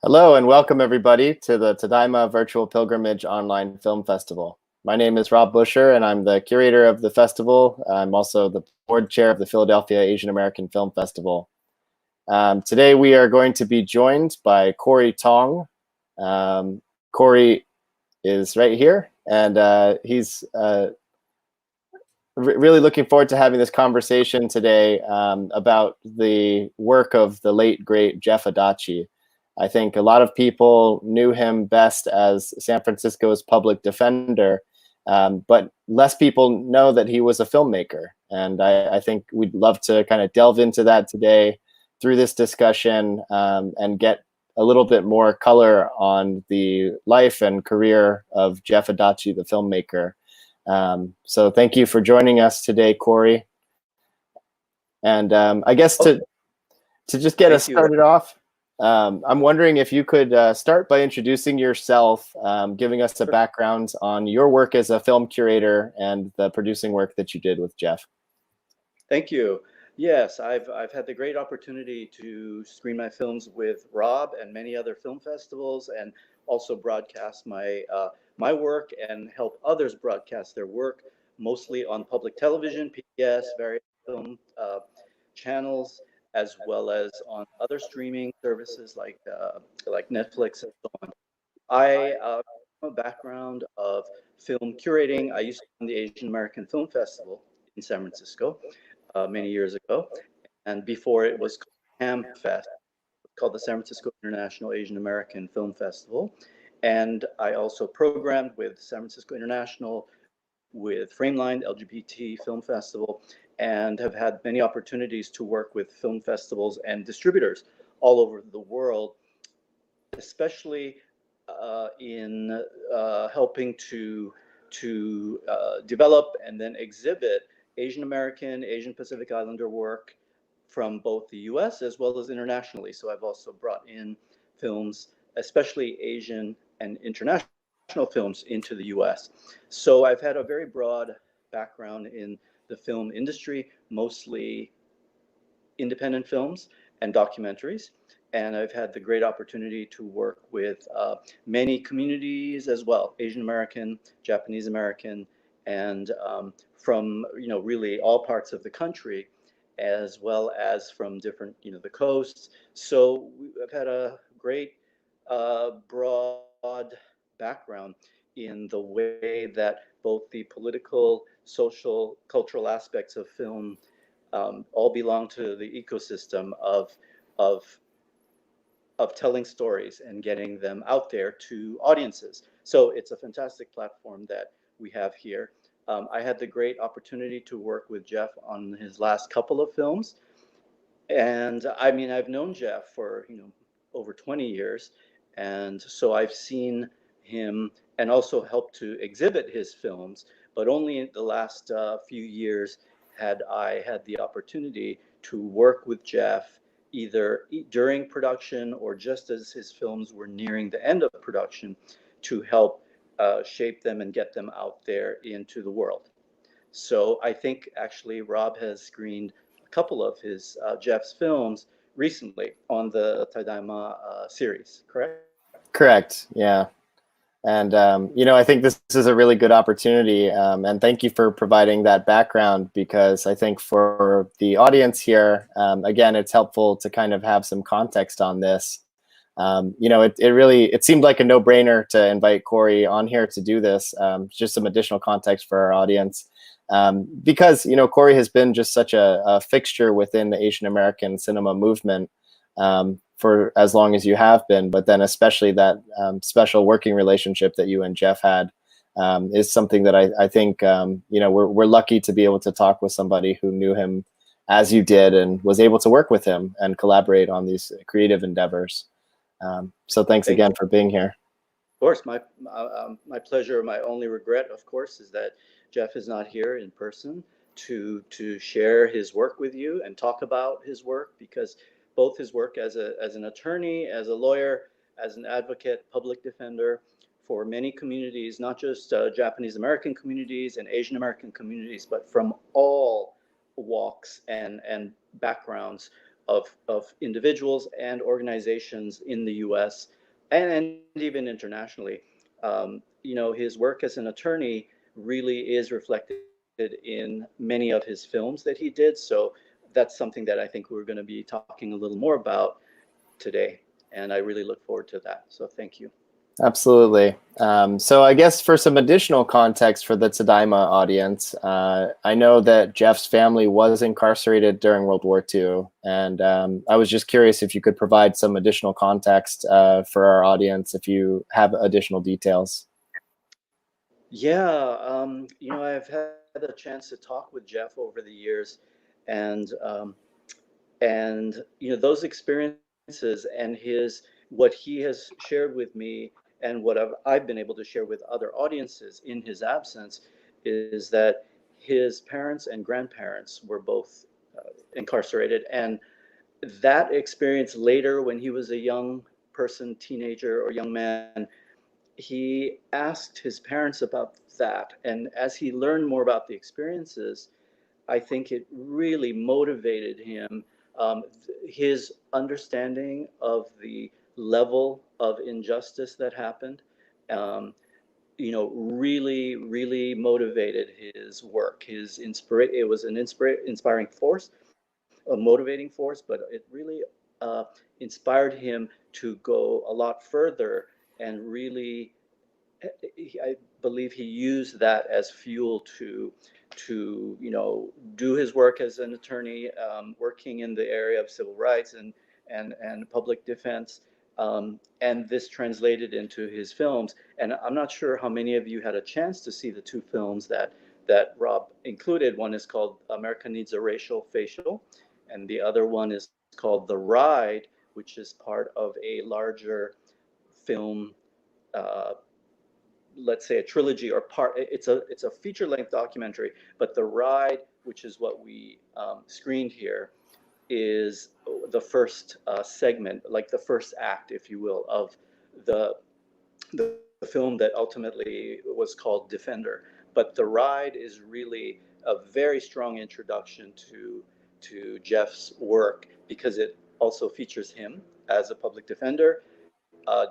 Hello and welcome everybody to the Tadaima Virtual Pilgrimage Online Film Festival. My name is Rob Buscher and I'm the curator of the festival. I'm also the board chair of the Philadelphia Asian American Film Festival. Today we are going to be joined by Corey Tong. Corey is right here and he's really looking forward to having this conversation today about the work of the late, great Jeff Adachi. I think a lot of people knew him best as San Francisco's public defender, but less people know that he was a filmmaker. And I think we'd love to kind of delve into that today through this discussion and get a little bit more color on the life and career of Jeff Adachi, the filmmaker. So thank you for joining us today, Corey. And I guess to just get us started off, I'm wondering if you could start by introducing yourself, giving us a background on your work as a film curator and the producing work that you did with Jeff. Thank you. Yes, I've had the great opportunity to screen my films with Rob and many other film festivals, and also broadcast my my work and help others broadcast their work, mostly on public television, PBS, various film channels, as well as on other streaming services like Netflix and so on. I have a background of film curating. I used to run the Asian American Film Festival in San Francisco many years ago, and before it was called Ham Fest, called the San Francisco International Asian American Film Festival. And I also programmed with San Francisco International, with Frameline LGBT Film Festival, and have had many opportunities to work with film festivals and distributors all over the world, especially in helping to develop and then exhibit Asian American, Asian Pacific Islander work from both the US as well as internationally. So I've also brought in films, especially Asian and international films, into the US. So I've had a very broad background in the film industry, mostly independent films and documentaries. And I've had the great opportunity to work with many communities as well, Asian American, Japanese American, and from really all parts of the country, as well as from different the coasts. So I've had a great broad background in the way that both the political, social, cultural aspects of film all belong to the ecosystem of telling stories and getting them out there to audiences. So it's a fantastic platform that we have here. I had the great opportunity to work with Jeff on his last couple of films. And I mean, I've known Jeff for, over 20 years. And so I've seen him and also helped to exhibit his films, but only in the last few years had I had the opportunity to work with Jeff either during production or just as his films were nearing the end of production to help shape them and get them out there into the world. So I think actually Rob has screened a couple of his Jeff's films recently on the Tadaima series, correct? Correct, yeah. And, I think this is a really good opportunity. And thank you for providing that background, because I think for the audience here, again, it's helpful to kind of have some context on this. It seemed like a no-brainer to invite Corey on here to do this, just some additional context for our audience. Because, Corey has been just such a fixture within the Asian American cinema movement for as long as you have been, but then especially that special working relationship that you and Jeff had is something that I think, we're lucky to be able to talk with somebody who knew him as you did and was able to work with him and collaborate on these creative endeavors. So thanks again for being here. Of course, my pleasure. My only regret, of course, is that Jeff is not here in person to share his work with you and talk about his work, because both his work as an attorney, as a lawyer, as an advocate, public defender for many communities, not just Japanese American communities and Asian American communities, but from all walks and backgrounds of individuals and organizations in the U.S. and even internationally. His work as an attorney really is reflected in many of his films that he did. So that's something that I think we're going to be talking a little more about today, and I really look forward to that. So thank you. Absolutely. So I guess for some additional context for the Tadaima audience, I know that Jeff's family was incarcerated during World War II, and I was just curious if you could provide some additional context for our audience, if you have additional details. Yeah, I've had a chance to talk with Jeff over the years, and those experiences and what he has shared with me and what I've been able to share with other audiences in his absence is that his parents and grandparents were both incarcerated, and that experience later when he was a young person, teenager or young man, he asked his parents about that, and as he learned more about the experiences, I think it really motivated him. His understanding of the level of injustice that happened, really motivated his work. It was an inspiring force, a motivating force, but it really inspired him to go a lot further and really I believe he used that as fuel to do his work as an attorney, working in the area of civil rights and public defense, and this translated into his films. And I'm not sure how many of you had a chance to see the two films that Rob included. One is called America Needs a Racial Facial, and the other one is called The Ride, which is part of a larger film, let's say a trilogy or part. It's a feature-length documentary, but The Ride, which is what we screened here, is the first segment, like the first act, if you will, of the film that ultimately was called Defender. But The Ride is really a very strong introduction to Jeff's work, because it also features him as a public defender,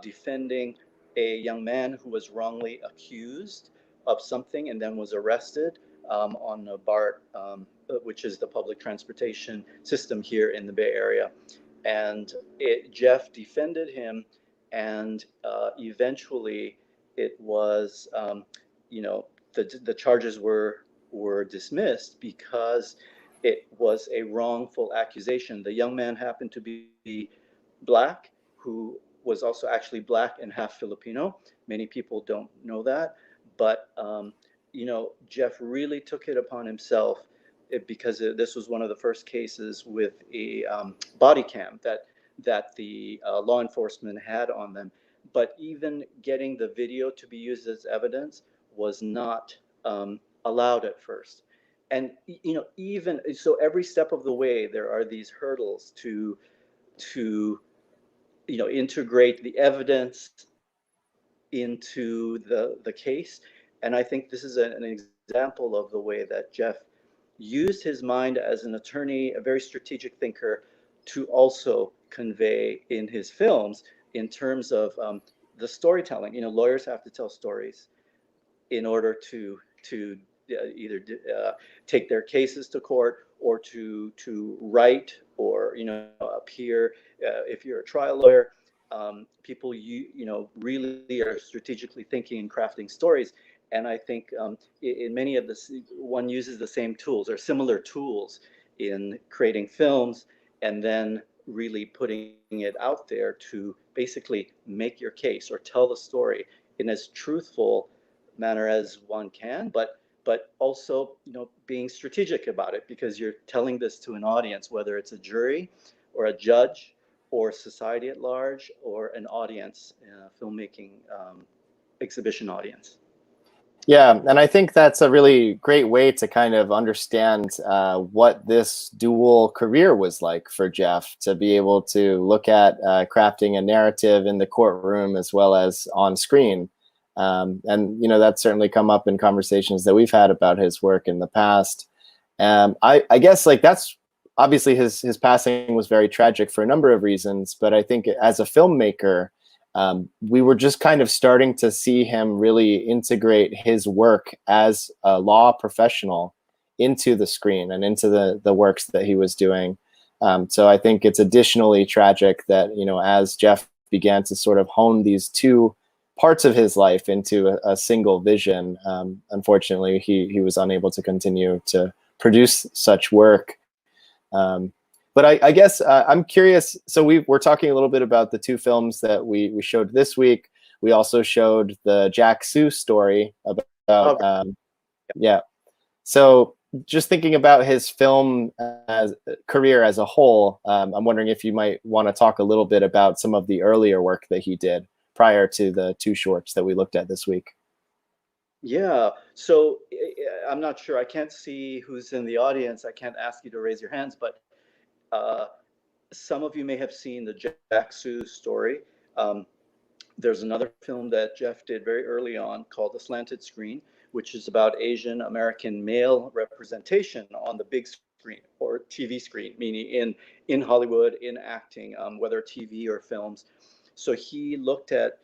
defending a young man who was wrongly accused of something and then was arrested on a BART, which is the public transportation system here in the Bay Area. And Jeff defended him, and eventually it was, the charges were dismissed because it was a wrongful accusation. The young man happened to be Black, who was also actually Black and half Filipino. Many people don't know that, but Jeff really took it upon himself, because this was one of the first cases with a body cam that the law enforcement had on them. But even getting the video to be used as evidence was not allowed at first. And even so, every step of the way there are these hurdles to integrate the evidence into the case. And I think this is an example of the way that Jeff used his mind as an attorney, a very strategic thinker, to also convey in his films in terms of the storytelling. Lawyers have to tell stories in order to either take their cases to court or to write or appear. If you're a trial lawyer, people really are strategically thinking and crafting stories. And I think in many of this, one uses the same tools or similar tools in creating films, and then really putting it out there to basically make your case or tell the story in as truthful manner as one can, but also being strategic about it, because you're telling this to an audience, whether it's a jury or a judge or society at large or an audience, filmmaking exhibition audience. Yeah, and I think that's a really great way to kind of understand what this dual career was like for Jeff, to be able to look at crafting a narrative in the courtroom as well as on screen. And that's certainly come up in conversations that we've had about his work in the past. I guess like that's obviously his passing was very tragic for a number of reasons, but I think as a filmmaker, we were just kind of starting to see him really integrate his work as a law professional into the screen and into the works that he was doing. So I think it's additionally tragic that, you know, as Jeff began to sort of hone these two parts of his life into a single vision, unfortunately, he was unable to continue to produce such work. But I guess I'm curious. So we're talking a little bit about the two films that we showed this week. We also showed the Jack Soo Story about yeah. So just thinking about his film career as a whole, I'm wondering if you might want to talk a little bit about some of the earlier work that he did prior to the two shorts that we looked at this week. Yeah, so I'm not sure. I can't see who's in the audience. I can't ask you to raise your hands, but uh, some of you may have seen the Jack Soo Story. There's another film that Jeff did very early on called The Slanted Screen, which is about Asian American male representation on the big screen or TV screen, meaning in Hollywood, in acting, whether TV or films. So he looked at,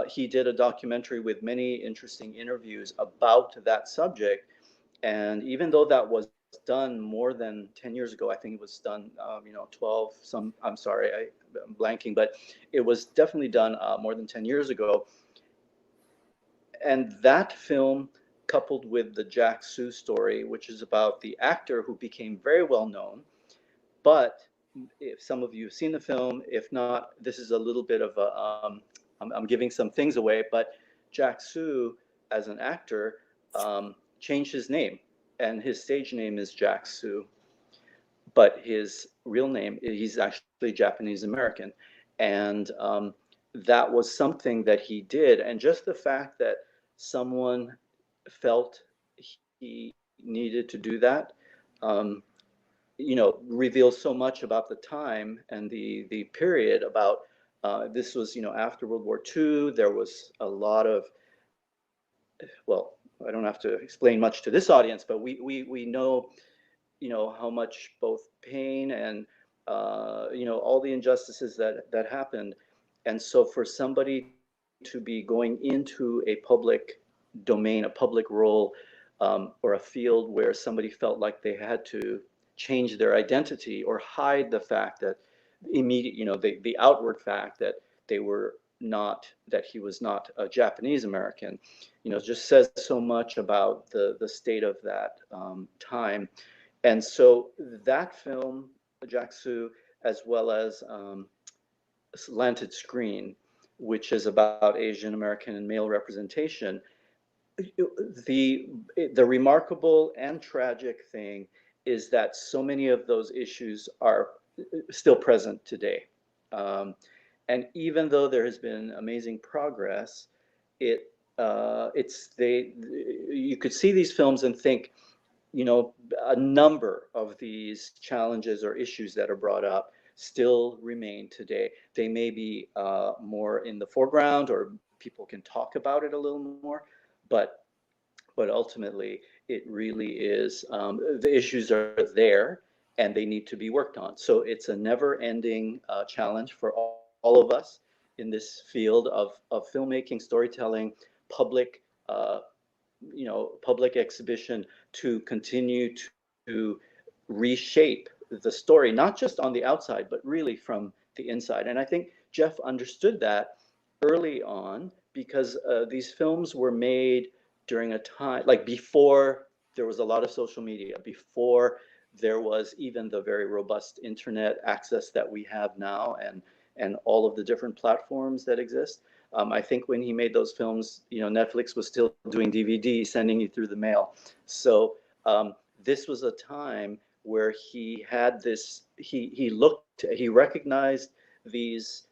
he did a documentary with many interesting interviews about that subject. And even though that was done more than 10 years ago, I think it was done, 12, I'm sorry, I'm blanking, but it was definitely done more than 10 years ago. And that film, coupled with the Jack Soo Story, which is about the actor who became very well known, but if some of you have seen the film, if not, this is a little bit of a, I'm giving some things away, but Jack Soo, as an actor, changed his name, and his stage name is Jack Soo, but his real name, he's actually Japanese American. And that was something that he did. And just the fact that someone felt he needed to do that, reveals so much about the time and the period about, this was, after World War II. There was a lot of, well, I don't have to explain much to this audience, but we know, how much both pain and, all the injustices that happened. And so for somebody to be going into a public domain, a public role, or a field where somebody felt like they had to change their identity or hide the fact that the outward fact that they were not, that he was not a Japanese American, just says so much about the state of that time. And so that film, Jack Soo, as well as Slanted Screen, which is about Asian American and male representation, the remarkable and tragic thing is that so many of those issues are still present today. And even though there has been amazing progress, you could see these films and think, a number of these challenges or issues that are brought up still remain today. They may be more in the foreground, or people can talk about it a little more, but ultimately it really is, the issues are there and they need to be worked on. So it's a never-ending challenge for all of us in this field of filmmaking, storytelling, public public exhibition, to continue to reshape the story, not just on the outside, but really from the inside. And I think Jeff understood that early on, because these films were made during a time, like before there was a lot of social media, before there was even the very robust internet access that we have now, and all of the different platforms that exist. I think when he made those films, Netflix was still doing DVD, sending you through the mail. So this was a time where he had this, he recognized these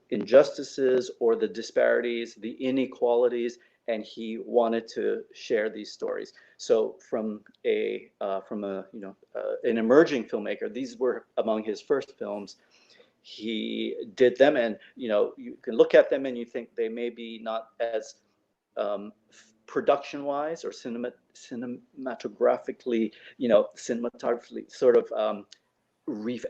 injustices or the disparities, the inequalities, and he wanted to share these stories. So from an emerging filmmaker, these were among his first films. He did them, and you can look at them and you think they may be not as production-wise or cinematographically, cinematographically sort of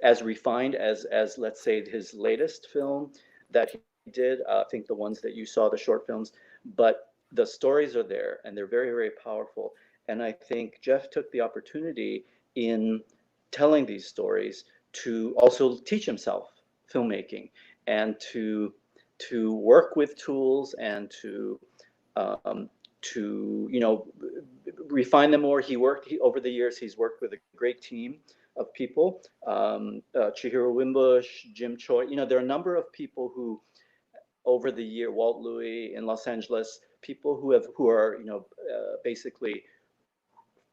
as refined as let's say his latest film that he did. I think the ones that you saw, the short films, but the stories are there and they're very, very powerful. And I think Jeff took the opportunity in telling these stories to also teach himself filmmaking and to work with tools and to refine them more. Over the years, he's worked with a great team of people, Chihiro Wimbush, Jim Choi. There are a number of people who, over the year, Walt Louis in Los Angeles, people who are basically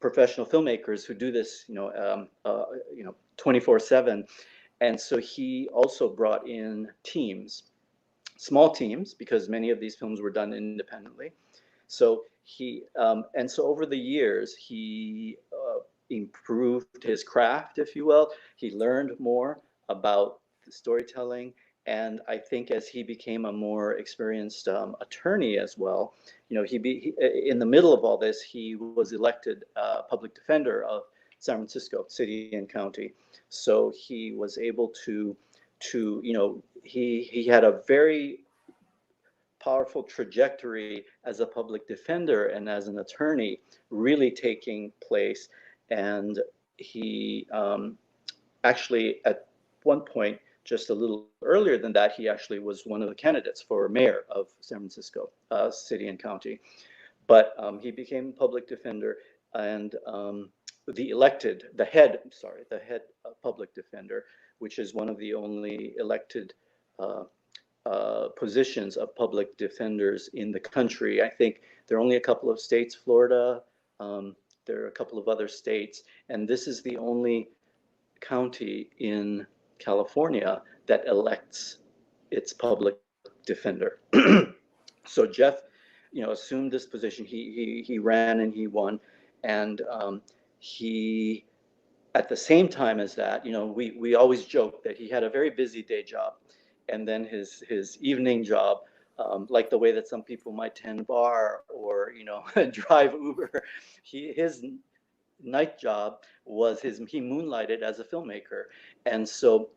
professional filmmakers who do this 24/7. And so he also brought in teams, small teams, because many of these films were done independently. So so over the years, he improved his craft, if you will. He learned more about the storytelling. And I think as he became a more experienced attorney as well, in the middle of all this, he was elected public defender of San Francisco City and County. So he was able to he had a very powerful trajectory as a public defender and as an attorney really taking place. And he actually, at one point, just a little earlier than that, he actually was one of the candidates for mayor of San Francisco City and County. But he became public defender, and the head public defender, which is one of the only elected positions of public defenders in the country. I think there are only a couple of states, Florida, there are a couple of other states, and this is the only county in California that elects its public defender. So Jeff, assumed this position. He ran and he won, and he, at the same time as that, we always joke that he had a very busy day job, and then his evening job, like the way that some people might tend bar or drive Uber. His night job was he moonlighted as a filmmaker, and so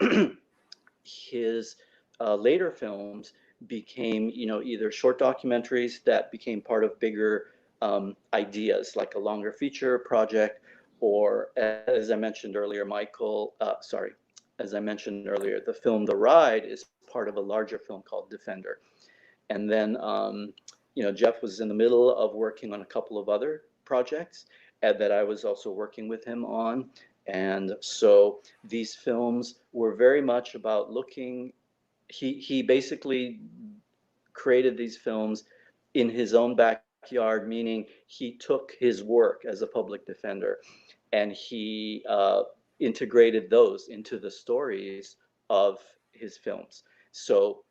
his later films became either short documentaries that became part of bigger ideas, like a longer feature project, or as I mentioned earlier, the film The Ride is part of a larger film called Defender. And then Jeff was in the middle of working on a couple of other projects that I was also working with him on. And so these films were very much about looking. He basically created these films in his own backyard, meaning he took his work as a public defender and he integrated those into the stories of his films. So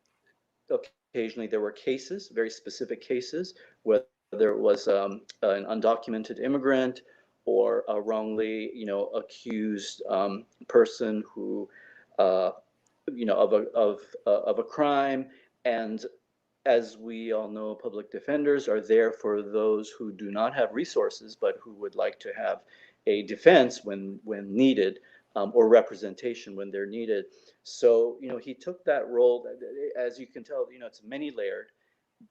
occasionally there were cases, very specific cases, whether it was an undocumented immigrant or a wrongly, accused person who, of a crime. And as we all know, public defenders are there for those who do not have resources, but who would like to have a defense when needed, or representation when they're needed. So, he took that role. As you can tell, it's many layered,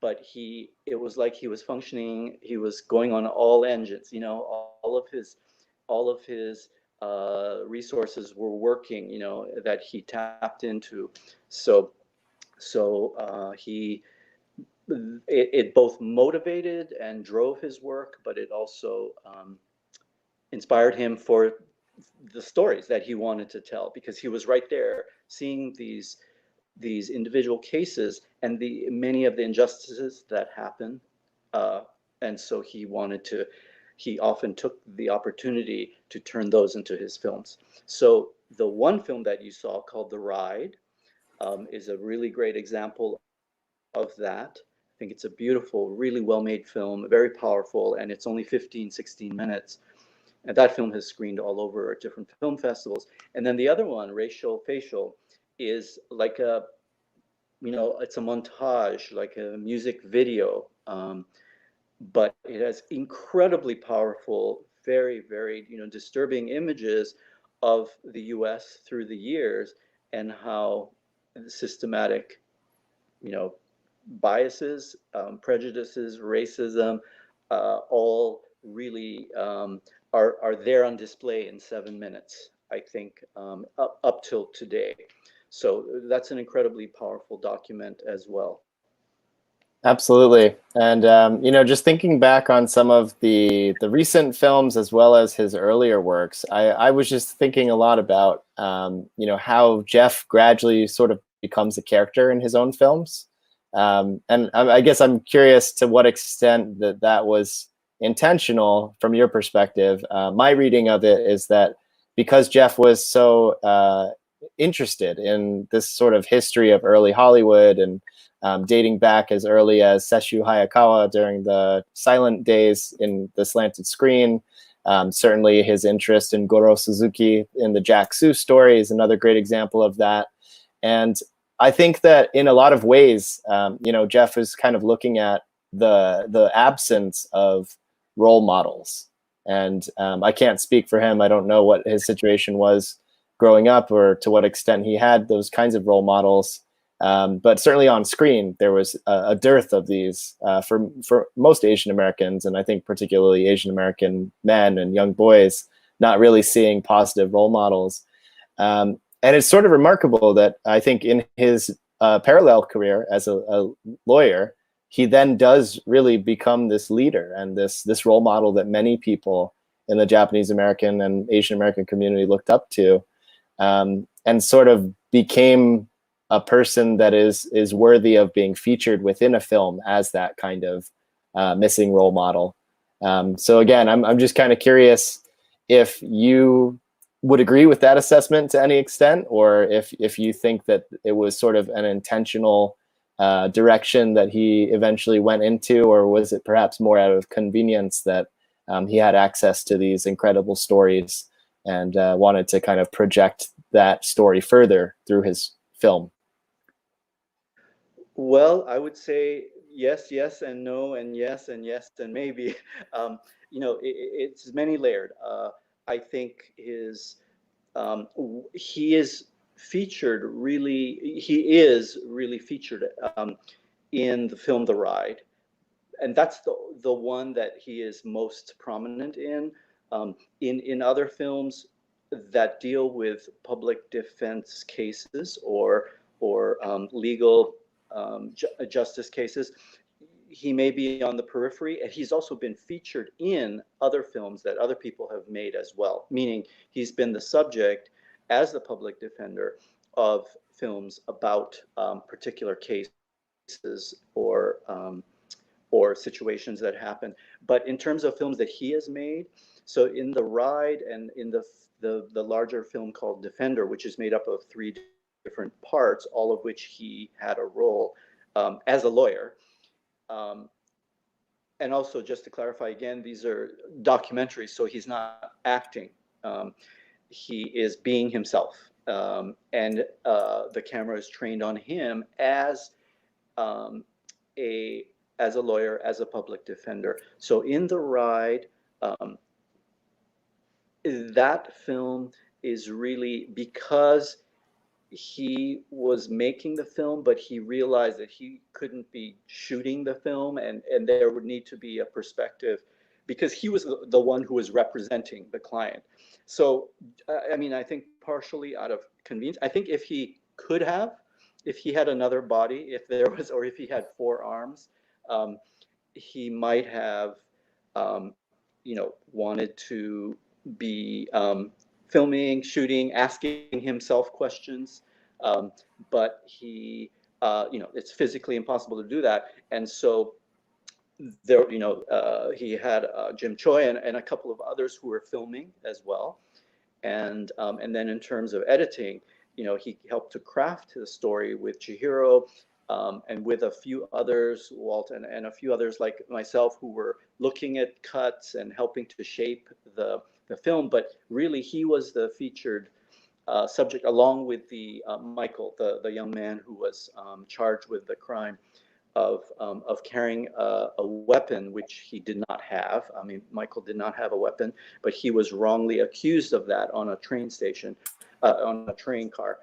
but it was like he was functioning. He was going on all engines. All of his resources were working. That he tapped into. So it both motivated and drove his work, but it also inspired him for the stories that he wanted to tell, because he was right there seeing these individual cases and the many of the injustices that happen, and so he often took the opportunity to turn those into his films. So the one film that you saw called The Ride is a really great example of that. I think it's a beautiful, really well-made film, very powerful, and it's only 16 minutes. And that film has screened all over at different film festivals. And then the other one, Racial Facial, is like it's a montage, like a music video. but it has incredibly powerful, very, very, disturbing images of the U.S. through the years, and how systematic, you know, biases, prejudices, racism, all really are there on display in 7 minutes, I think, up till today. So that's an incredibly powerful document as well. Absolutely. And just thinking back on some of the recent films as well as his earlier works, I was just thinking a lot about how Jeff gradually sort of becomes a character in his own films. And I guess I'm curious to what extent that was intentional from your perspective. My reading of it is that because Jeff was so interested in this sort of history of early Hollywood and dating back as early as Sesshu Hayakawa during the silent days in the slanted screen. Certainly his interest in Goro Suzuki in the Jack Soo Story is another great example of that. And I think that in a lot of ways, Jeff is kind of looking at the absence of role models. And I can't speak for him. I don't know what his situation was growing up or to what extent he had those kinds of role models. But certainly on screen, there was a dearth of these for most Asian Americans, and I think particularly Asian American men and young boys not really seeing positive role models. And it's sort of remarkable that I think in his parallel career as a lawyer, he then does really become this leader and this role model that many people in the Japanese American and Asian American community looked up to, and sort of became a person that is worthy of being featured within a film as that kind of missing role model. So again, I'm just kind of curious if you would agree with that assessment to any extent, or if you think that it was sort of an intentional direction that he eventually went into, or was it perhaps more out of convenience that he had access to these incredible stories and wanted to kind of project that story further through his film? Well, I would say yes, yes, and no, and yes, and maybe. It's many layered. I think he is he is really featured in the film The Ride, and that's the one that he is most prominent in. In other films that deal with public defense cases or legal justice cases, he may be on the periphery, and he's also been featured in other films that other people have made as well, meaning he's been the subject as the public defender of films about particular cases or situations that happen. But in terms of films that he has made, so in The Ride and in the larger film called Defender, which is made up of 3 different parts, all of which he had a role as a lawyer. And also, just to clarify again, these are documentaries, so he's not acting. He is being himself, and the camera is trained on him as a lawyer, as a public defender. So in The Ride, that film is really because he was making the film, but he realized that he couldn't be shooting the film, and there would need to be a perspective because he was the one who was representing the client. So, I think partially out of convenience. I think if he had another body, or if he had 4 arms, he might have, wanted to be filming, shooting, asking himself questions, but it's physically impossible to do that. And so there, he had Jim Choi and a couple of others who were filming as well. And then in terms of editing, he helped to craft the story with Chihiro, and with a few others, Walt and a few others like myself, who were looking at cuts and helping to shape the film. But really, he was the featured subject, along with the Michael, the young man who was charged with the crime. of carrying a weapon, which he did not have. I mean, Michael did not have a weapon, but he was wrongly accused of that on a train station, on a train car.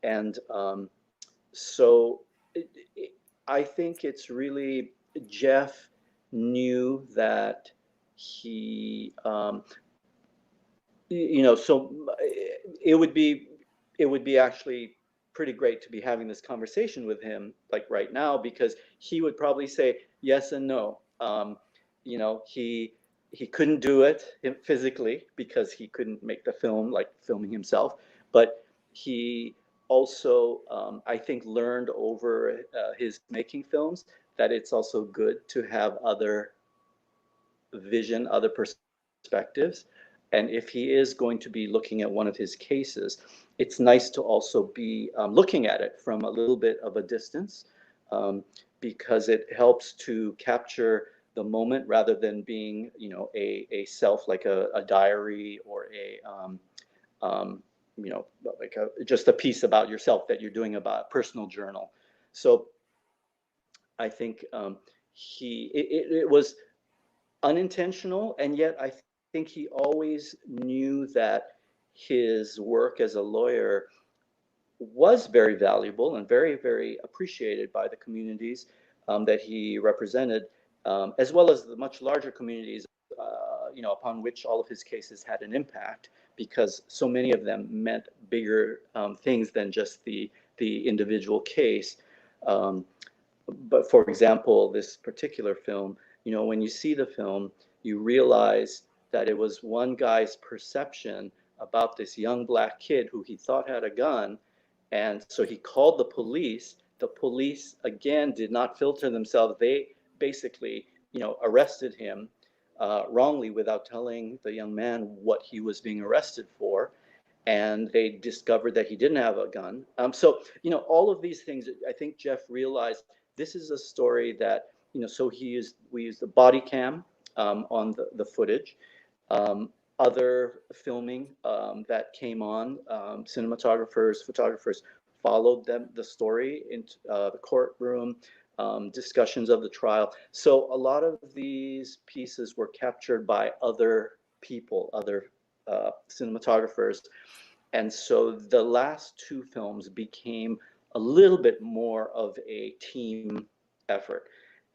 And so I think it's really, Jeff knew that he, so it would be actually pretty great to be having this conversation with him like right now, because he would probably say yes and no. He couldn't do it physically because he couldn't make the film, like filming himself, but he also, I think, learned over his making films that it's also good to have other vision, other perspectives. And if he is going to be looking at one of his cases, it's nice to also be looking at it from a little bit of a distance, because it helps to capture the moment rather than being, a self, like a diary, or like just a piece about yourself that you're doing, about a personal journal. So I think it was unintentional, and yet I think he always knew that his work as a lawyer was very valuable and very, very appreciated by the communities that he represented, as well as the much larger communities, upon which all of his cases had an impact, because so many of them meant bigger things than just the individual case. But for example, this particular film, when you see the film, you realize that it was one guy's perception about this young black kid who he thought had a gun. And so he called the police. The police, again, did not filter themselves. They basically, arrested him wrongly without telling the young man what he was being arrested for. And they discovered that he didn't have a gun. So, all of these things, I think Jeff realized this is a story that, so we used the body cam on the footage. Other filming that came on, cinematographers, photographers followed the story into the courtroom, discussions of the trial. So a lot of these pieces were captured by other people, other cinematographers. And so the last two films became a little bit more of a team effort.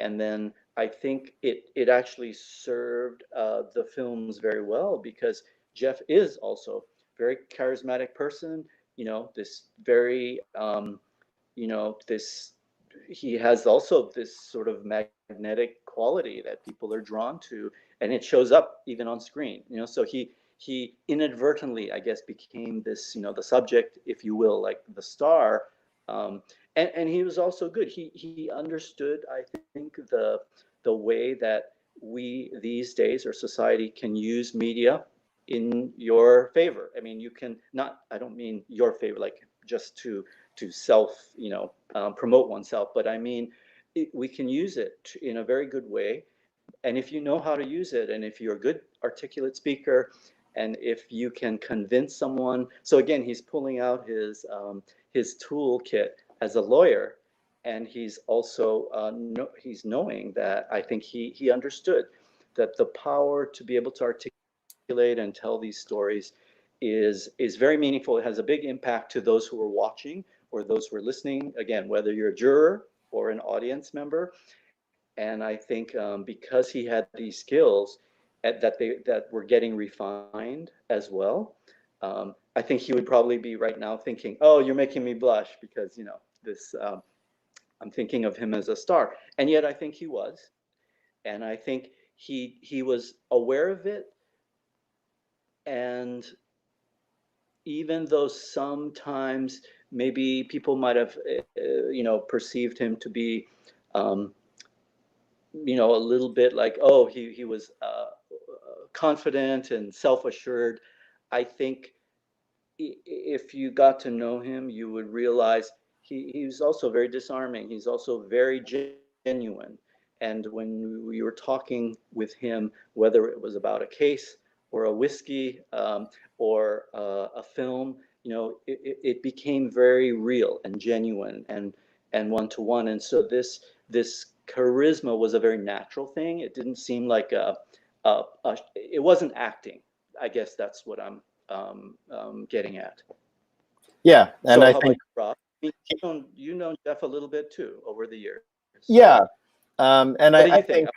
And then I think it actually served the films very well, because Jeff is also a very charismatic person, this very, this, he has also this sort of magnetic quality that people are drawn to, and it shows up even on screen, so he inadvertently, I guess, became this, the subject, if you will, like the star. And he was also good. He understood, I think, the way that we these days, or society, can use media in your favor. I mean, you can not, I don't mean your favor, like just to self, promote oneself, but I mean, we can use it in a very good way. And if you know how to use it, and if you're a good articulate speaker, and if you can convince someone, so again, he's pulling out his toolkit as a lawyer, and he's also he's knowing that, I think he understood that the power to be able to articulate and tell these stories is very meaningful. It has a big impact to those who are watching or those who are listening. Again, whether you're a juror or an audience member. And I think because he had these skills that were getting refined as well, I think he would probably be right now thinking, "Oh, you're making me blush because this." I'm thinking of him as a star, and yet I think he was, and I think he was aware of it, and even though sometimes maybe people might have perceived him to be a little bit like, oh, he was confident and self-assured. I think if you got to know him, you would realize he's also very disarming. He's also very genuine. And when we were talking with him, whether it was about a case or a whiskey or a film, it became very real and genuine and one-to-one. And so this, this charisma was a very natural thing. It didn't seem like it wasn't acting. I guess that's what I'm getting at. Yeah, and So I how about think you, Rob? I mean, you know Jeff a little bit too over the years. yeah, and What do I you think? think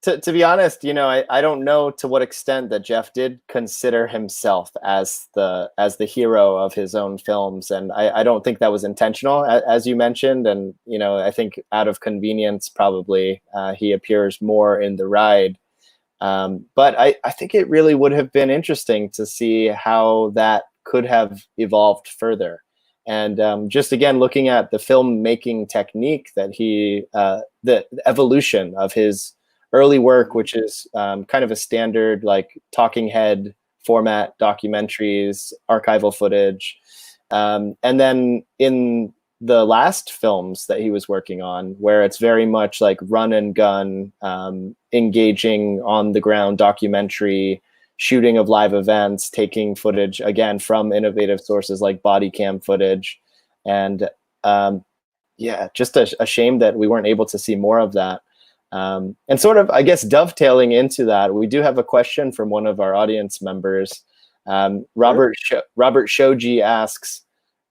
to be honest, you know, I don't know to what extent that Jeff did consider himself as the hero of his own films, and I don't think that was intentional, as you mentioned, and you know, I think out of convenience probably he appears more in The Ride. But I think it really would have been interesting to see how that could have evolved further. And just again, looking at the filmmaking technique that the evolution of his early work, which is kind of a standard like talking head format, documentaries, archival footage. And then in the last films that he was working on, where it's very much like run and gun, engaging on the ground documentary, shooting of live events, taking footage again from innovative sources like body cam footage. And yeah, just a shame that we weren't able to see more of that. And sort of, I guess, dovetailing into that, we do have a question from one of our audience members. Robert Shoji asks,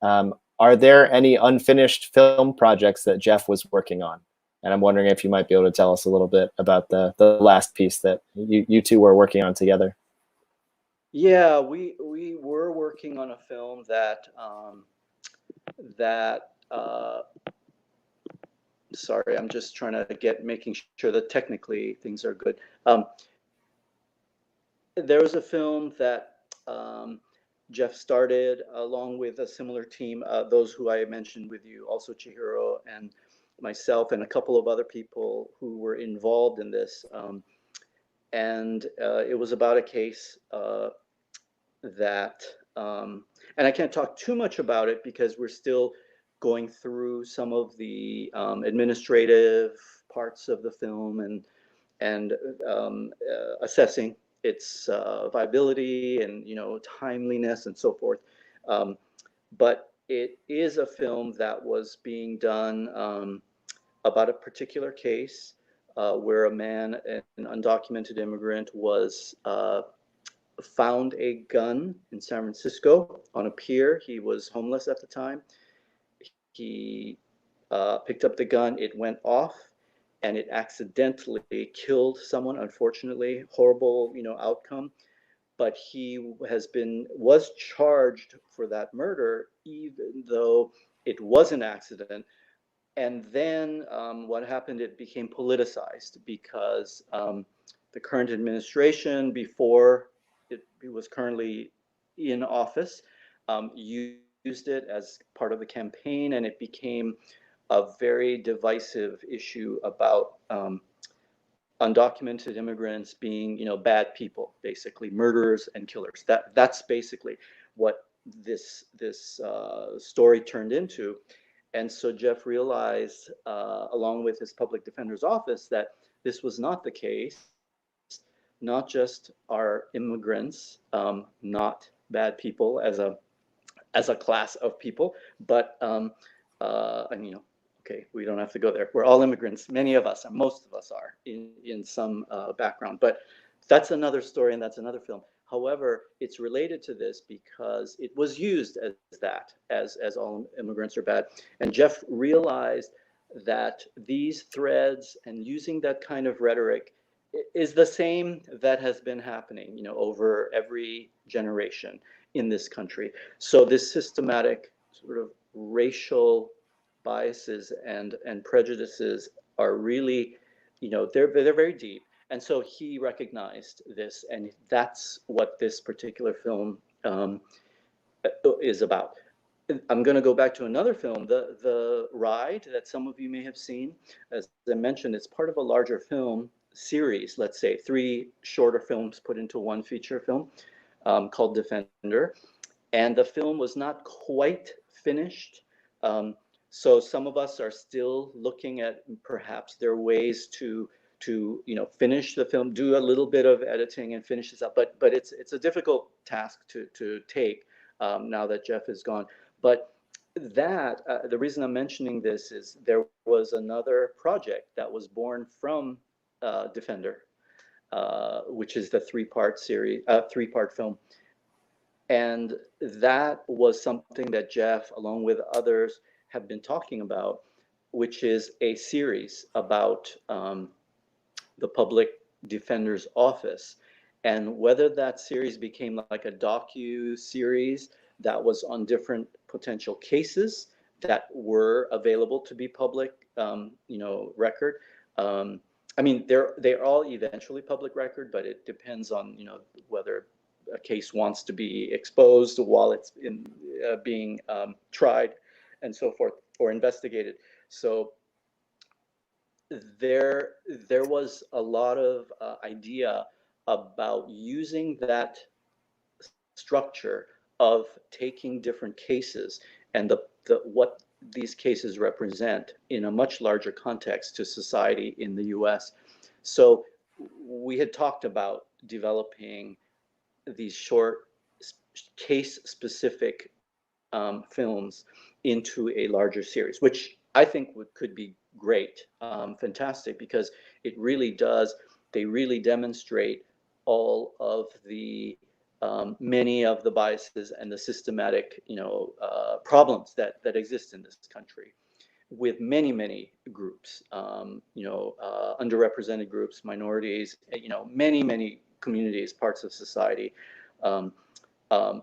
are there any unfinished film projects that Jeff was working on? And I'm wondering if you might be able to tell us a little bit about the last piece that you two were working on together. Yeah, we were working on a film that sorry, I'm just trying to making sure that technically things are good. There was a film that Jeff started along with a similar team, those who I mentioned with you, also Chihiro and myself and a couple of other people who were involved in this. And it was about a case that, and I can't talk too much about it because we're still going through some of the administrative parts of the film and assessing its viability and timeliness and so forth. But it is a film that was being done about a particular case where a man, an undocumented immigrant, was found a gun in San Francisco on a pier. He was homeless at the time. He picked up the gun. It went off, and it accidentally killed someone. Unfortunately, horrible, outcome. But he was charged for that murder, even though it was an accident. And then what happened? It became politicized because the current administration, before it was currently in office, used it as part of the campaign, and it became a very divisive issue about undocumented immigrants being, bad people, basically murderers and killers. That's basically what this story turned into. And so Jeff realized, along with his public defender's office, that this was not the case. Not just are immigrants not bad people as a class of people, but and okay, we don't have to go there. We're all immigrants. Many of us, and most of us are in some background. But that's another story, and that's another film. However, it's related to this because it was used as that, as all immigrants are bad. And Jeff realized that these threads and using that kind of rhetoric is the same that has been happening, over every generation in this country. So this systematic sort of racial biases and prejudices are really, they're very deep. And so he recognized this, and that's what this particular film is about. I'm going to go back to another film, the Ride, that some of you may have seen. As I mentioned, it's part of a larger film series, let's say 3 shorter films put into one feature film called Defender. And the film was not quite finished. So some of us are still looking at perhaps there are ways to finish the film, do a little bit of editing and finish this up. But it's a difficult task to take now that Jeff is gone. But The reason I'm mentioning this is there was another project that was born from Defender, which is the three-part film. And that was something that Jeff, along with others, have been talking about, which is a series about the public defender's office. And whether that series became like a docu-series that was on different potential cases that were available to be public, record. I mean, they're all eventually public record, but it depends on, whether a case wants to be exposed while it's being tried and so forth, or investigated. So there was a lot of idea about using that structure of taking different cases and what these cases represent in a much larger context to society in the US. So we had talked about developing these short case-specific films into a larger series, which I think could be great, fantastic, because they really demonstrate all of the many of the biases and the systematic, problems that exist in this country with many groups, underrepresented groups, minorities, many communities, parts of society,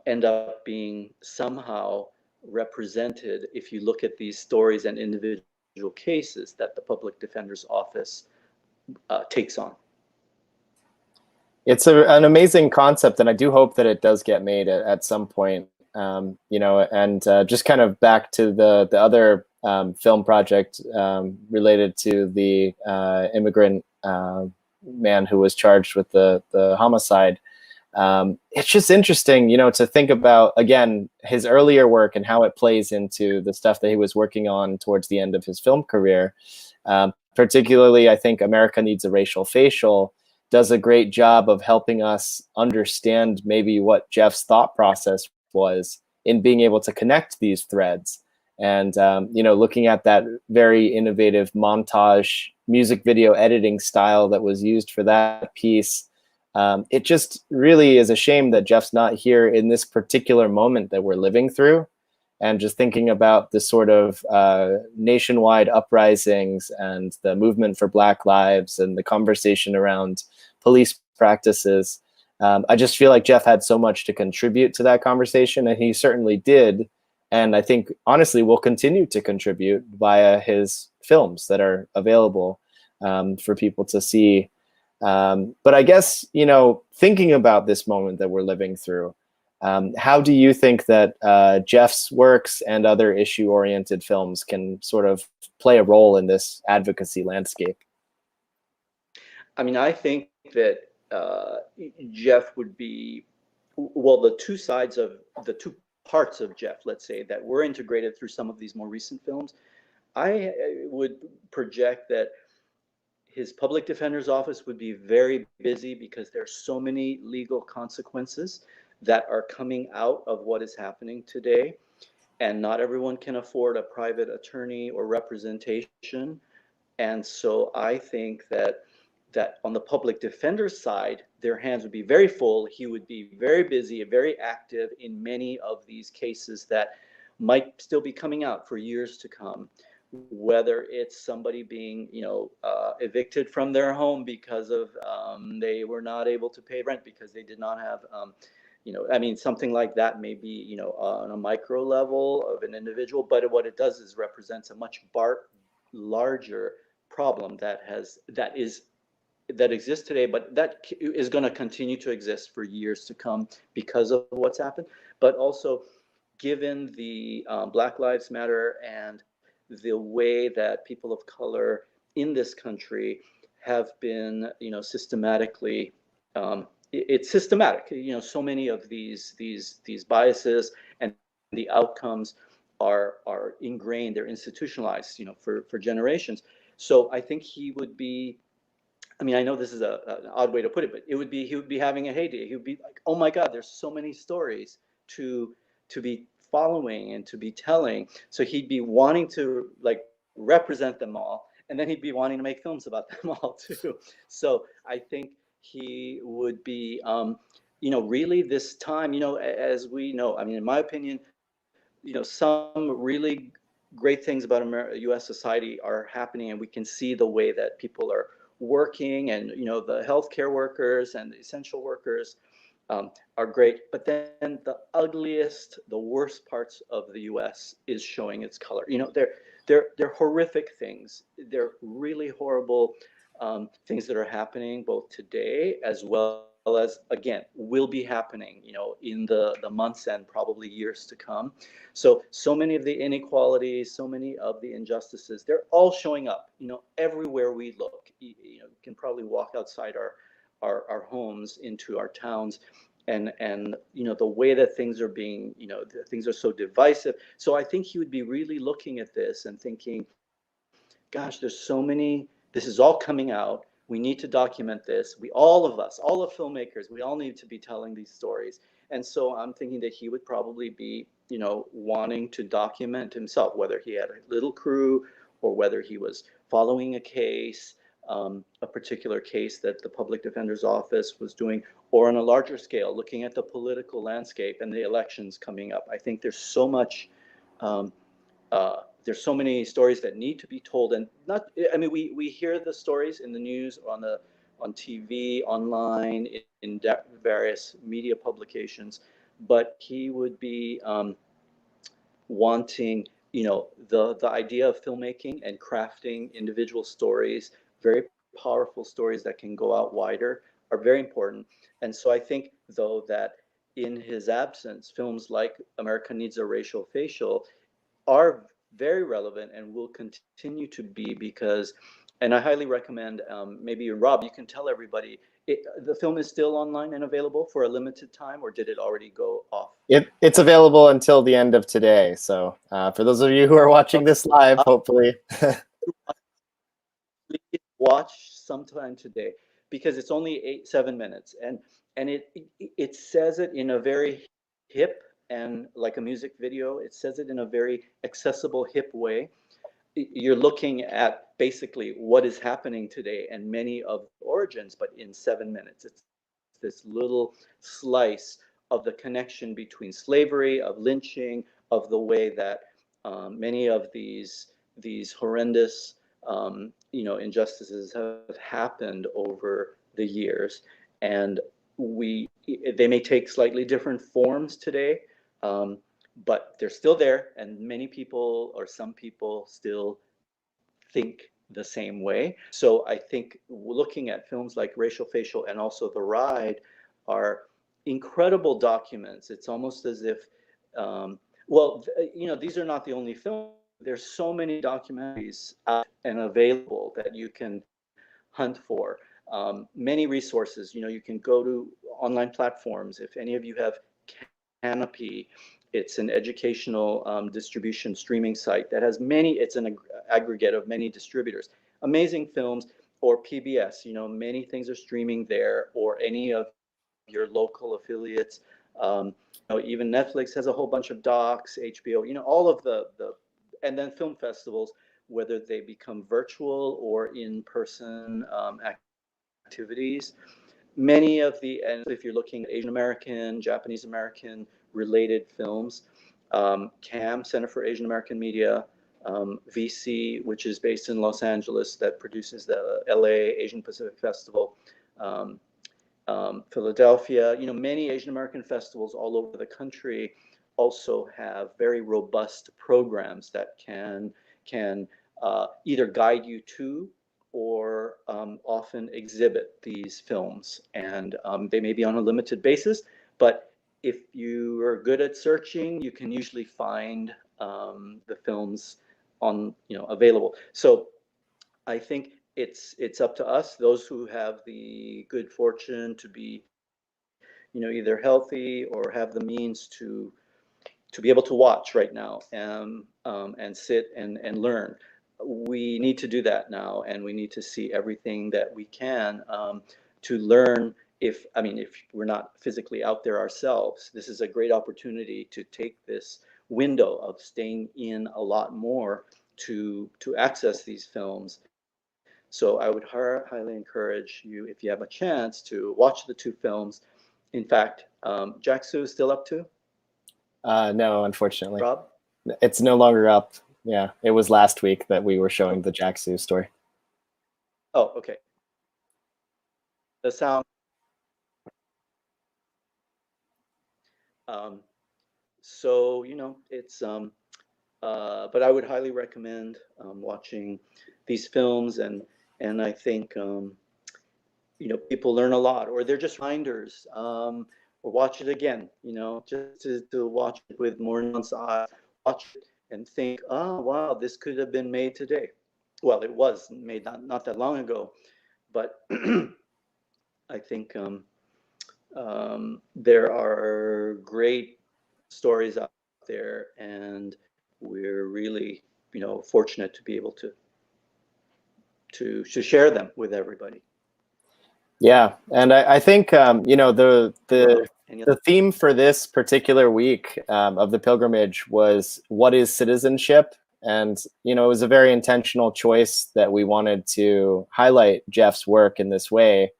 end up being somehow represented if you look at these stories and individual cases that the public defender's office takes on. It's an amazing concept, and I do hope that it does get made at some point. And just kind of back to the other film project related to the immigrant man who was charged with the homicide. It's just interesting, to think about, again, his earlier work and how it plays into the stuff that he was working on towards the end of his film career. Particularly, I think America Needs a Racial Facial does a great job of helping us understand maybe what Jeff's thought process was in being able to connect these threads. And, looking at that very innovative montage music video editing style that was used for that piece, it just really is a shame that Jeff's not here in this particular moment that we're living through. And just thinking about the sort of nationwide uprisings and the movement for Black lives and the conversation around police practices. I just feel like Jeff had so much to contribute to that conversation, and he certainly did. And I think, honestly, will continue to contribute via his films that are available for people to see. But I guess, thinking about this moment that we're living through, how do you think that Jeff's works and other issue-oriented films can sort of play a role in this advocacy landscape? I mean, I think that Jeff would be, well, the two parts of Jeff, let's say, that were integrated through some of these more recent films. I would project that his public defender's office would be very busy because there's so many legal consequences that are coming out of what is happening today. And not everyone can afford a private attorney or representation. And so I think that on the public defender's side, their hands would be very full. He would be very busy and very active in many of these cases that might still be coming out for years to come. Whether it's somebody being, evicted from their home because of they were not able to pay rent because they did not have, something like that may be, on a micro level of an individual. But what it does is represents a much larger problem that exists today, but that is going to continue to exist for years to come because of what's happened. But also, given the Black Lives Matter and the way that people of color in this country have been, systematically, it's systematic. So many of these biases and the outcomes are ingrained, they're institutionalized, for generations. So I think he would be. I mean, I know this is an odd way to put it, but he would be having a heyday. He would be like, oh my God, there's so many stories to be following and to be telling. So he'd be wanting to like represent them all, and then he'd be wanting to make films about them all too. So I think he would be, really this time, as we know, I mean, in my opinion, some really great things about U.S. society are happening, and we can see the way that people are working, and the healthcare workers and the essential workers are great. But then the ugliest, the worst parts of the U.S. is showing its color. They're horrific things. They're really horrible things that are happening both today as well as, again, will be happening, in the months and probably years to come. So many of the inequalities, so many of the injustices, they're all showing up, everywhere we look. You can probably walk outside our homes into our towns, and the way that things are being, things are so divisive. So I think he would be really looking at this and thinking, gosh, there's so many, this is all coming out. We need to document this. All of us, all the filmmakers, we all need to be telling these stories. And so I'm thinking that he would probably be, wanting to document himself, whether he had a little crew or whether he was following a case, a particular case that the public defender's office was doing, or on a larger scale, looking at the political landscape and the elections coming up. I think there's so much, there's so many stories that need to be told, and we hear the stories in the news, on TV, online, in various media publications, but he would be wanting, the idea of filmmaking and crafting individual stories, very powerful stories that can go out wider, are very important. And so I think, though, that in his absence, films like America Needs a Racial Facial are very relevant and will continue to be, because, and I highly recommend, maybe Rob, you can tell everybody, the film is still online and available for a limited time, or did it already go off? It's available until the end of today. So for those of you who are watching this live, hopefully. Please watch sometime today, because it's only 7 minutes, and it says it in a very hip, and like a music video, it says it in a very accessible, hip way. You're looking at basically what is happening today and many of the origins, but in 7 minutes. It's this little slice of the connection between slavery, of lynching, of the way that many of these horrendous injustices have happened over the years. And they may take slightly different forms today, but they're still there, and many people, or some people, still think the same way. So I think looking at films like Racial Facial and also The Ride are incredible documents. It's almost as if, these are not the only films. There's so many documentaries out and available that you can hunt for. Many resources, you can go to online platforms. If any of you have Canopy, it's an educational distribution streaming site that has it's an aggregate of many distributors. Amazing films. Or PBS, many things are streaming there, or any of your local affiliates. Even Netflix has a whole bunch of docs, HBO, all of the, and then film festivals, whether they become virtual or in-person activities. Many of and if you're looking at Asian American, Japanese American related films, CAM, Center for Asian American Media, VC, which is based in Los Angeles, that produces the LA Asian Pacific Festival, Philadelphia, many Asian American festivals all over the country also have very robust programs that can either guide you to, or often exhibit these films. And they may be on a limited basis, but if you are good at searching, you can usually find the films available. So I think it's up to us, those who have the good fortune to be, either healthy or have the means to be able to watch right now, and sit and learn. We need to do that now, and we need to see everything that we can to learn. If we're not physically out there ourselves, this is a great opportunity to take this window of staying in a lot more to access these films. So I would highly encourage you, if you have a chance, to watch the two films. In fact, Jack Soo is still up to? No, unfortunately. Rob? It's no longer up. Yeah, it was last week that we were showing the Jack Soo Story. Oh, okay. The sound. So, you know, it's, but I would highly recommend watching these films, and I think, you know, people learn a lot, or they're just reminders, or watch it again, you know, just to watch it with more nuanced eyes, watch it and think, oh, wow, this could have been made today. Well, it was made not that long ago, but I think there are great stories out there, and we're really, you know, fortunate to be able to share them with everybody. Yeah, and I think you know, Rob, the theme for this particular week of the pilgrimage was, what is citizenship? And you know, it was a very intentional choice that we wanted to highlight Jeff's work in this way,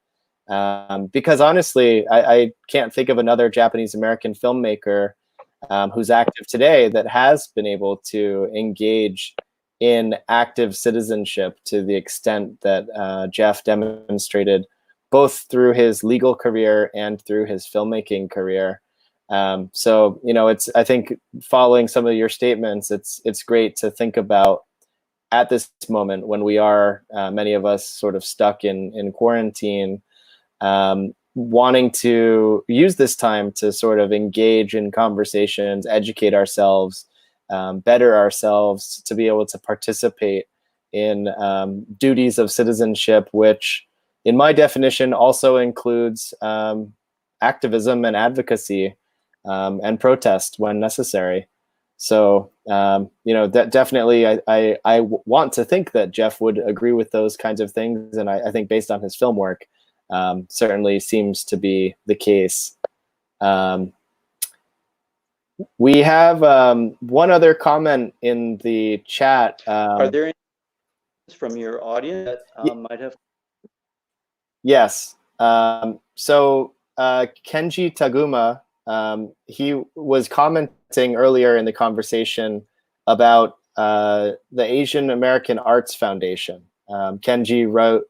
because honestly, I can't think of another Japanese American filmmaker who's active today that has been able to engage in active citizenship to the extent that Jeff demonstrated, both through his legal career and through his filmmaking career. So, you know, it's, I think, following some of your statements, it's great to think about at this moment when we are, many of us, sort of stuck in quarantine, wanting to use this time to sort of engage in conversations, educate ourselves, better ourselves, to be able to participate in duties of citizenship, which in my definition also includes activism and advocacy, and protest when necessary. So, you know, that definitely, I want to think that Jeff would agree with those kinds of things. And I think based on his film work, certainly seems to be the case. We have one other comment in the chat. are there any from your audience that might have? Yes. So Kenji Taguma, he was commenting earlier in the conversation about the Asian American Arts Foundation. Kenji wrote,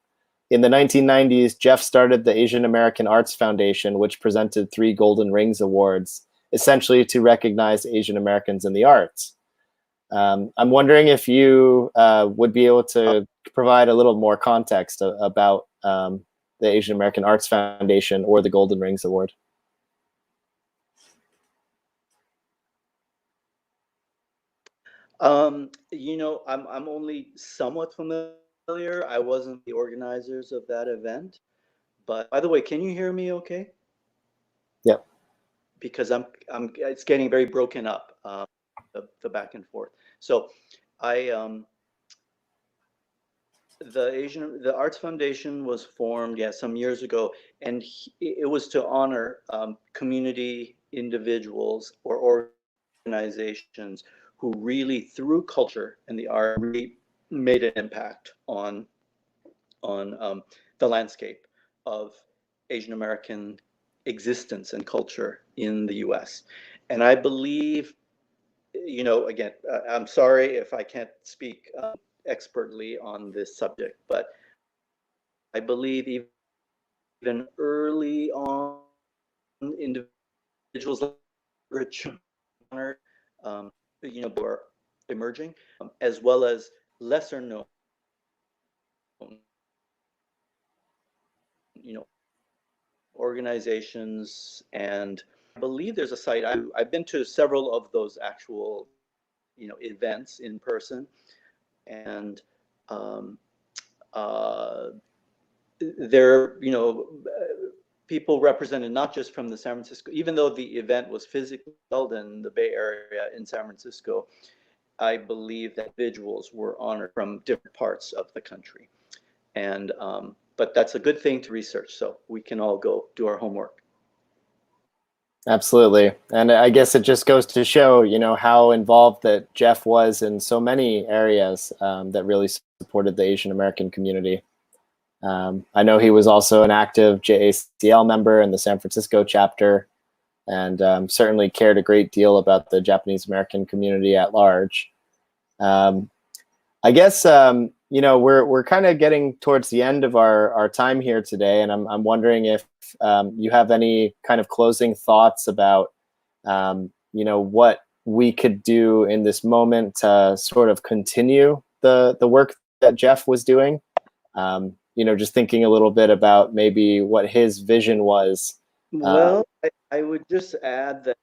in the 1990s, Jeff started the Asian American Arts Foundation, which presented 3 Golden Rings Awards, essentially to recognize Asian Americans in the arts. I'm wondering if you would be able to provide a little more context about the Asian American Arts Foundation or the Golden Rings Award. You know, I'm only somewhat familiar. I wasn't the organizers of that event, but by the way, can you hear me okay? Yep. Because it's getting very broken up, the back and forth. So I, the Arts Foundation was formed, yeah, some years ago, and it was to honor community individuals or organizations who really, through culture and the art, really made an impact on the landscape of Asian American existence and culture in the U.S. And I believe, you know, again, I'm sorry if I can't speak expertly on this subject, but I believe even early on, individuals like Rich, you know, were emerging, as well as lesser known, you know, organizations. And I believe there's a site. I've been to several of those actual, you know, events in person, and um, uh, there, you know, people represented not just from the San Francisco, even though the event was physically held in the Bay Area in San Francisco, I believe that individuals were honored from different parts of the country. And but that's a good thing to research, so we can all go do our homework. Absolutely. And I guess it just goes to show, how involved that Jeff was in so many areas that really supported the Asian American community. I know he was also an active JACL member in the San Francisco chapter, and certainly cared a great deal about the Japanese American community at large. Um, I guess we're kind of getting towards the end of our time here today, and I'm wondering if you have any kind of closing thoughts about what we could do in this moment to sort of continue the work that Jeff was doing. Just thinking a little bit about maybe what his vision was. Well, I would just add that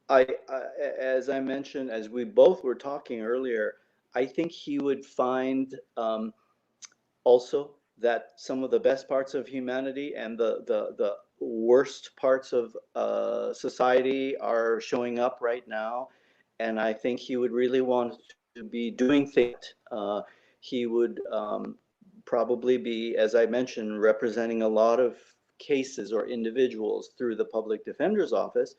as I mentioned, as we both were talking earlier, I think he would find also that some of the best parts of humanity and the worst parts of society are showing up right now. And I think he would really want to be doing things. He would probably be, as I mentioned, representing a lot of cases or individuals through the public defender's office,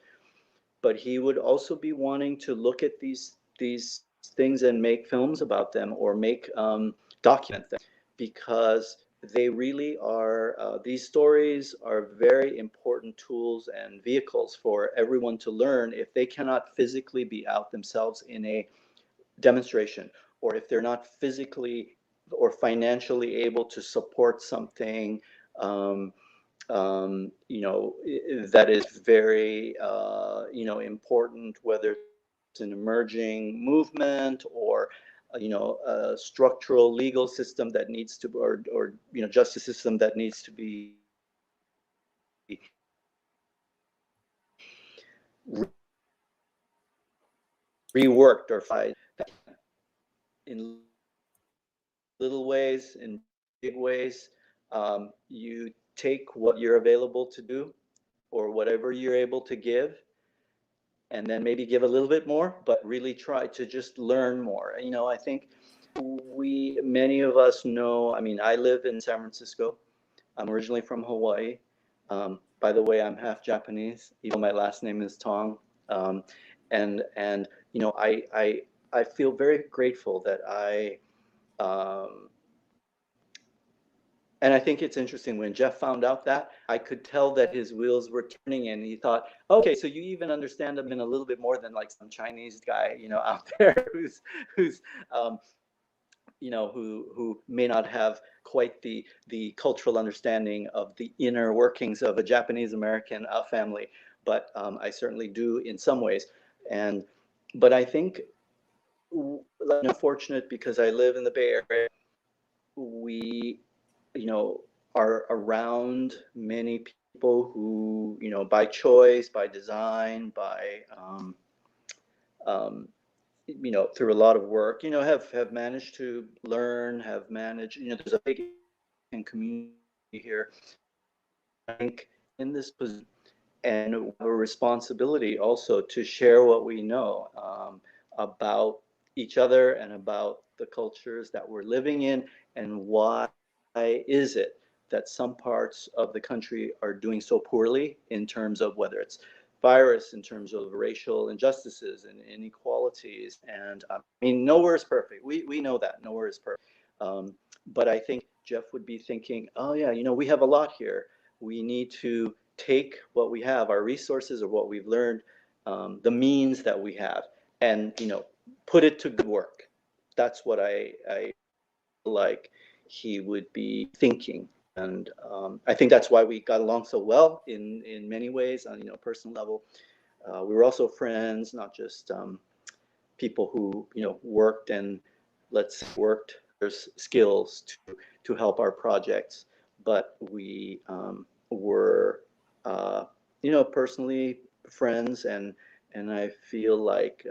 but he would also be wanting to look at these things and make films about them or make document them, because they really are these stories are very important tools and vehicles for everyone to learn if they cannot physically be out themselves in a demonstration, or if they're not physically or financially able to support something um, that is very, important, whether it's an emerging movement or, a structural legal system that needs to, or justice system that needs to be reworked or fight in little ways, in big ways. You take what you're available to do or whatever you're able to give, and then maybe give a little bit more, but really try to just learn more. I think many of us know, I mean, I live in San Francisco. I'm originally from Hawaii. By the way, I'm half Japanese, even though my last name is Tong. And I feel very grateful that um, and I think it's interesting, when Jeff found out that, I could tell that his wheels were turning and he thought, okay, so you even understand them in a little bit more than like some Chinese guy, out there who's um, who may not have quite the cultural understanding of the inner workings of a Japanese American family, but I certainly do in some ways. And but I think, I'm fortunate because I live in the Bay Area. We you know, are around many people who, by choice, by design, by, um, through a lot of work, have managed to learn, have managed, there's a big community here. I think in this position, and a responsibility also to share what we know about each other and about the cultures that we're living in, and why is it that some parts of the country are doing so poorly in terms of whether it's virus, in terms of racial injustices and inequalities. And I mean, nowhere is perfect. We know that nowhere is perfect. But I think Jeff would be thinking, oh yeah, we have a lot here. We need to take what we have, our resources or what we've learned, the means that we have, and put it to good work. That's what I like he would be thinking. And I think that's why we got along so well in many ways on personal level. We were also friends, not just people who worked and worked their skills to help our projects, but we were personally friends, and I feel like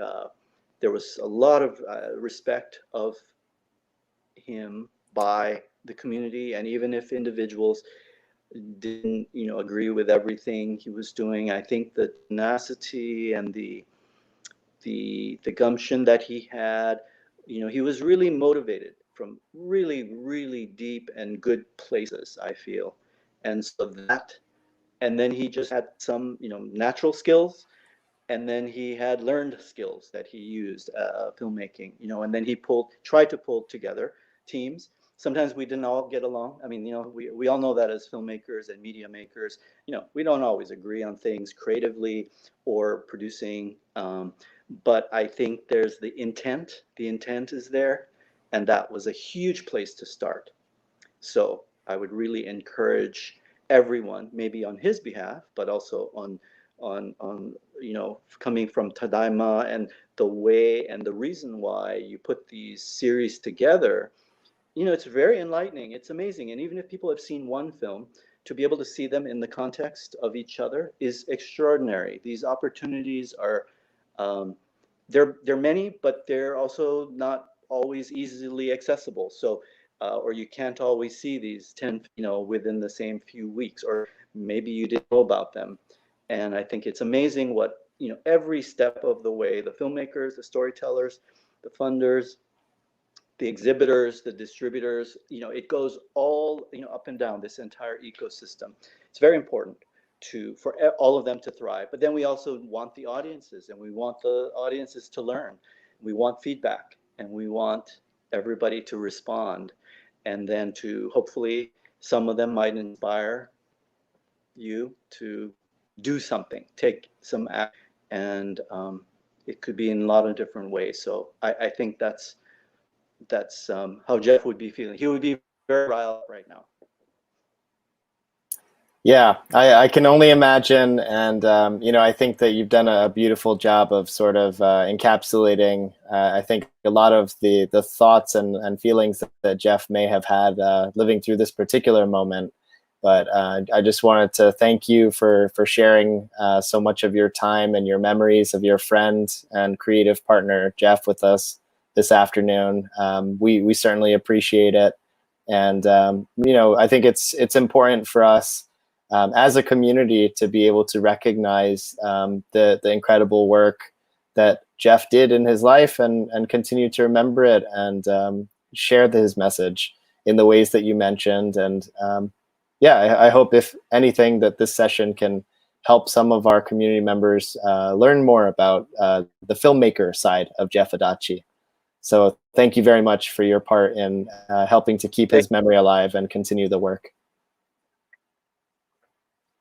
there was a lot of respect of him by the community, and even if individuals didn't agree with everything he was doing, I think the tenacity and the gumption that he had, he was really motivated from really, really deep and good places, I feel. And so that, and then he just had some, you know, natural skills, and then he had learned skills that he used filmmaking, you know, and then he tried to pull together teams. Sometimes we didn't all get along. I mean, you know, we all know that as filmmakers and media makers, you know, we don't always agree on things creatively or producing. But I think there's the intent is there, and that was a huge place to start. So I would really encourage everyone, maybe on his behalf, but also on you know, coming from Tadaima and the way and the reason why you put these series together. You know, it's very enlightening. It's amazing. And even if people have seen one film, to be able to see them in the context of each other is extraordinary. These opportunities are, they're many, but they're also not always easily accessible. So, or you can't always see these 10, you know, within the same few weeks, or maybe you didn't know about them. And I think it's amazing what, you know, every step of the way, the filmmakers, the storytellers, the funders, the exhibitors, the distributors, you know, it goes all, you know, up and down this entire ecosystem. It's very important for all of them to thrive. But then we also want the audiences, and we want the audiences to learn. We want feedback, and we want everybody to respond. And then to hopefully some of them might inspire you to do something, take some action, and it could be in a lot of different ways. So I think that's how Jeff would be feeling. He would be very riled up right now. Yeah, I can only imagine, and you know, I think that you've done a beautiful job of sort of encapsulating, I think, a lot of the thoughts and feelings that Jeff may have had living through this particular moment. But I just wanted to thank you for sharing so much of your time and your memories of your friend and creative partner Jeff with us this afternoon. We certainly appreciate it, and you know, I think it's important for us as a community to be able to recognize the incredible work that Jeff did in his life, and continue to remember it, and share his message in the ways that you mentioned. And yeah, I hope, if anything, that this session can help some of our community members learn more about the filmmaker side of Jeff Adachi. So thank you very much for your part in helping to keep his memory alive and continue the work.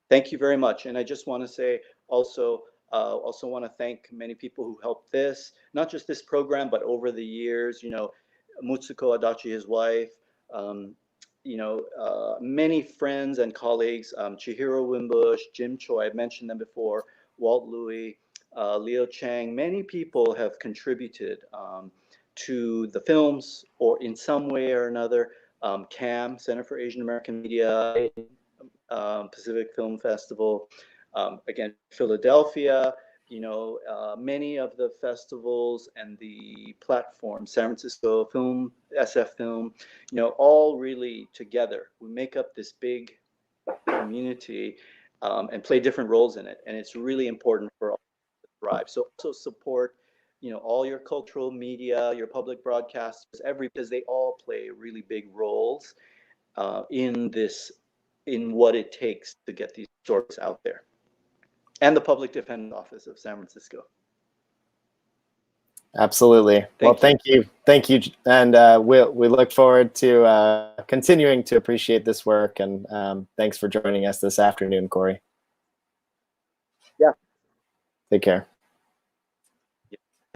Thank you very much. And I just want to say also want to thank many people who helped this, not just this program, but over the years, you know, Mutsuko Adachi, his wife, you know, many friends and colleagues, Chihiro Wimbush, Jim Choi, I've mentioned them before, Walt Louis, Leo Chang. Many people have contributed to the films, or in some way or another. CAM, Center for Asian American Media, Pacific Film Festival, again, Philadelphia, you know, many of the festivals and the platforms, San Francisco Film, SF Film, you know, all really together, we make up this big community and play different roles in it. And it's really important for all to thrive. So also support, you know, all your cultural media, your public broadcasters, because they all play really big roles in what it takes to get these stories out there. And the Public Defender's Office of San Francisco. Absolutely. Well, thank you. Thank you. And we look forward to continuing to appreciate this work. And thanks for joining us this afternoon, Corey. Yeah. Take care.